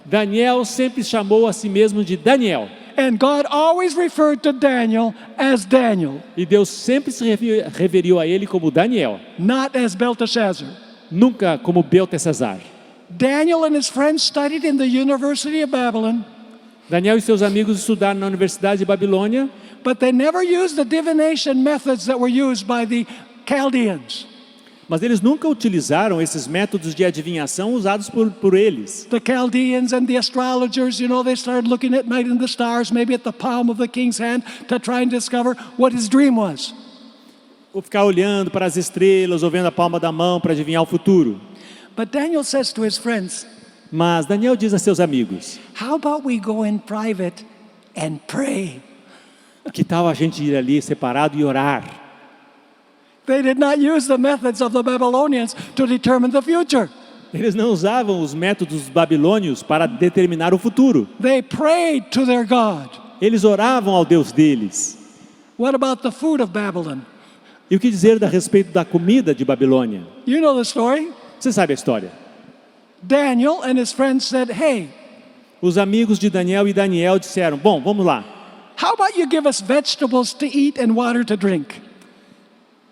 Daniel sempre chamou a si mesmo de Daniel. And God always referred to Daniel as Daniel. E Deus sempre se referiu a ele como Daniel. Not as Belteshazzar. Nunca como Beltesazar. Daniel and his friends studied in the University of Babylon. Daniel e seus amigos estudaram na Universidade de Babilônia. But they never used the divination methods that were used by the Chaldeans. Mas eles nunca utilizaram esses métodos de adivinhação usados por eles. The Chaldeans and the astrologers, they started looking at night in the stars, maybe at the palm of the king's hand, to try and discover what his dream was. Ou ficar olhando para as estrelas ou vendo a palma da mão para adivinhar o futuro. But Daniel says to his friends, Mas Daniel diz a seus amigos, how about we go in private and pray? que tal a gente ir ali separado e orar? They did not use the methods of the Babylonians to determine the future. Eles não usavam os métodos babilônios para determinar o futuro. They prayed to their God. Eles oravam ao Deus deles. What about the food of Babylon? E o que dizer a respeito da comida de Babilônia? You know the story. Você sabe a história. Daniel and his friends said, hey, Os amigos de Daniel e Daniel disseram, bom, vamos lá. how about you give us vegetables to eat and water to drink?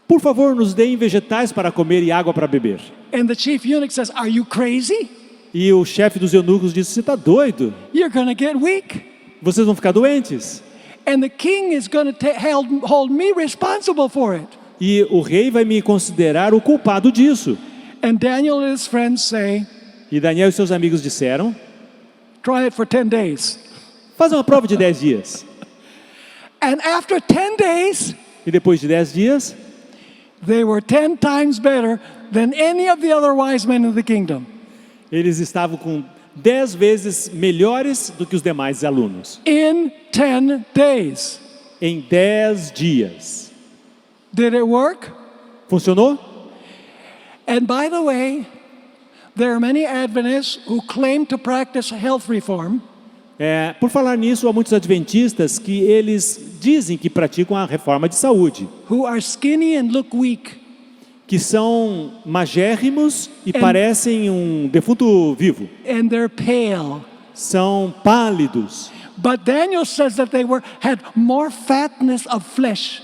Por favor, nos deem vegetais para comer e água para beber. And the chief eunuch says, are you crazy? E o chefe dos eunucos disse, você está doido? You're going to get weak. Vocês vão ficar doentes. And the king is going to hold me responsible for it. E o rei vai me considerar o culpado disso. And Daniel and his friends say, E Daniel e seus amigos disseram, try it for 10 days. faz uma prova de 10 dias. And after 10 days, E depois de 10 dias, they were 10 times better than any of the other wise men in the kingdom. eles estavam com 10 vezes melhores do que os demais alunos. In 10 days. Em 10 dias. Did it work? Funcionou? And by the way, there are many Adventists who claim to practice health reform, Por falar nisso, há muitos adventistas que eles dizem que praticam a reforma de saúde, who are skinny and look weak. que são magérrimos e parecem um defunto vivo. And they're pale. São pálidos. But Daniel says that they had more fatness of flesh.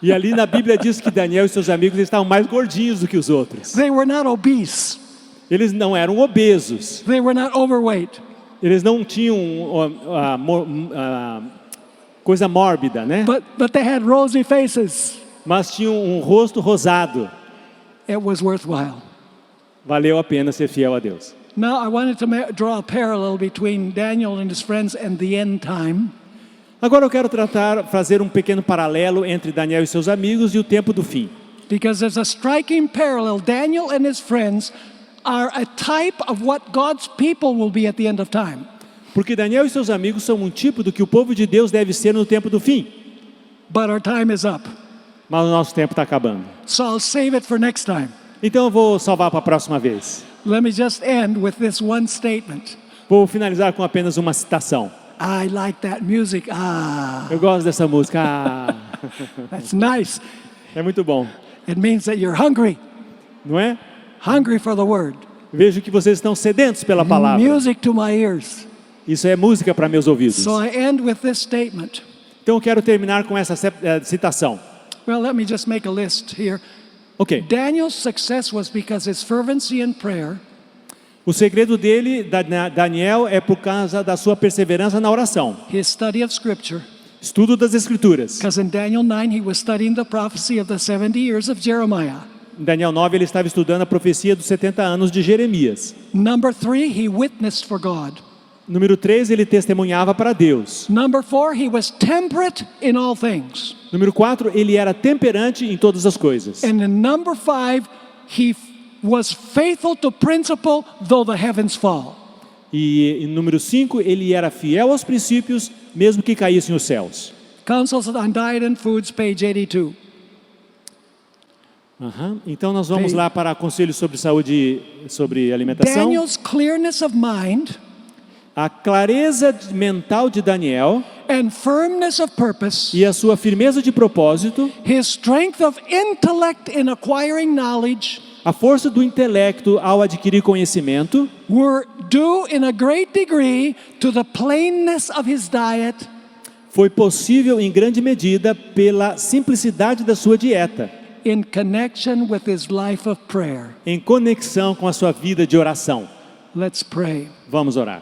E ali na Bíblia diz que Daniel e seus amigos estavam mais gordinhos do que os outros. They were not obese. Eles não eram obesos. They were not overweight. Eles não tinham coisa mórbida, né? But they had rosy faces. Mas tinham um rosto rosado. It was worthwhile. Valeu a pena ser fiel a Deus. Now I wanted to draw a parallel between Daniel and his friends and the end time. Agora eu quero fazer um pequeno paralelo entre Daniel e seus amigos e o tempo do fim. Because there's a striking parallel. Daniel and his friends are a type of what God's people will be at the end of time. Porque Daniel e seus amigos são um tipo do que o povo de Deus deve ser no tempo do fim. But our time is up. Mas o nosso tempo está acabando. So I'll save it for next time. Então eu vou salvar para a próxima vez. Let me just end with this one statement. Vou finalizar com apenas uma citação. I like that music. Eu gosto dessa música. That's nice. É muito bom, It means that you're hungry. não é? Hungry for the word. Vejo que vocês estão sedentos pela palavra. Music to my ears. Isso é música para meus ouvidos. So I end with this statement. Então eu quero terminar com essa citação. Well, let me just make a list here. Ok. Daniel's success was because his fervency in prayer, O segredo dele, Daniel, é por causa da sua perseverança na oração. his study of Scripture. Estudo das Escrituras. Because in Daniel 9, he was studying the prophecy of the 70 years of Jeremiah. Em Daniel 9, ele estava estudando a profecia dos 70 anos de Jeremias. Number 3, he witnessed for God. Número 3, ele testemunhava para Deus. Number 4, he was temperate in all things. Número 4, ele era temperante em todas as coisas. And in number 5, he was faithful to principle, though the heavens fall. E em número 5, ele era fiel aos princípios, mesmo que caíssem os céus. Counsels on Diet and Foods, page 82. Então nós vamos lá para conselhos sobre saúde, sobre alimentação. Daniel's clearness of mind A clareza mental de Daniel and firmness of purpose, e a sua firmeza de propósito, his strength of intellect in acquiring knowledge, a força do intelecto ao adquirir conhecimento, were due in a great degree to the plainness of his diet, foi possível em grande medida pela simplicidade da sua dieta, in connection with his life of prayer. em conexão com a sua vida de oração. Let's pray. Vamos orar.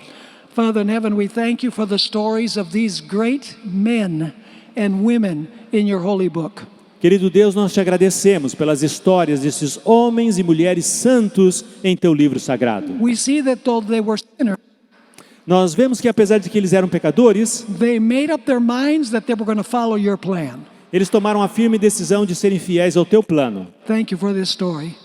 Father in heaven, we thank you for the stories of these great men and women in your holy book. Querido Deus, nós te agradecemos pelas histórias desses homens e mulheres santos em teu livro sagrado. We see that though they were sinners, Nós vemos que apesar de que eles eram pecadores, they made up their minds that they were going to follow your plan. eles tomaram a firme decisão de serem fiéis ao teu plano. Thank you for this story.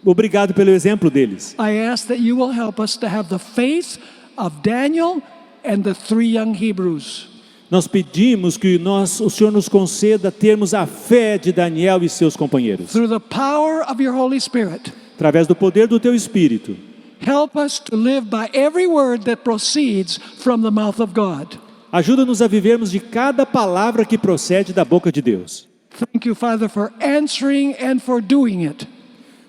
Obrigado pelo exemplo deles. I ask that you will help us to have the faith of Daniel and the 3 young Hebrews. Nós pedimos que o Senhor nos conceda termos a fé de Daniel e seus companheiros. Through the power of your Holy Spirit, Através do poder do teu Espírito, help us to live by every word that proceeds from the mouth of God. ajuda-nos a vivermos de cada palavra que procede da boca de Deus. Thank you, Father, for answering and for doing it.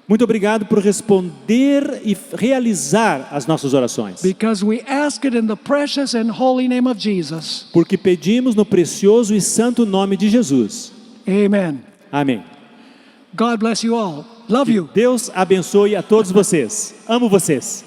Muito obrigado por responder e realizar as nossas orações. Because we ask it in the precious and holy name of Jesus. Porque pedimos no precioso e santo nome de Jesus. Amen. Amém. God bless you all. Love you. Deus abençoe a todos vocês. Amo vocês.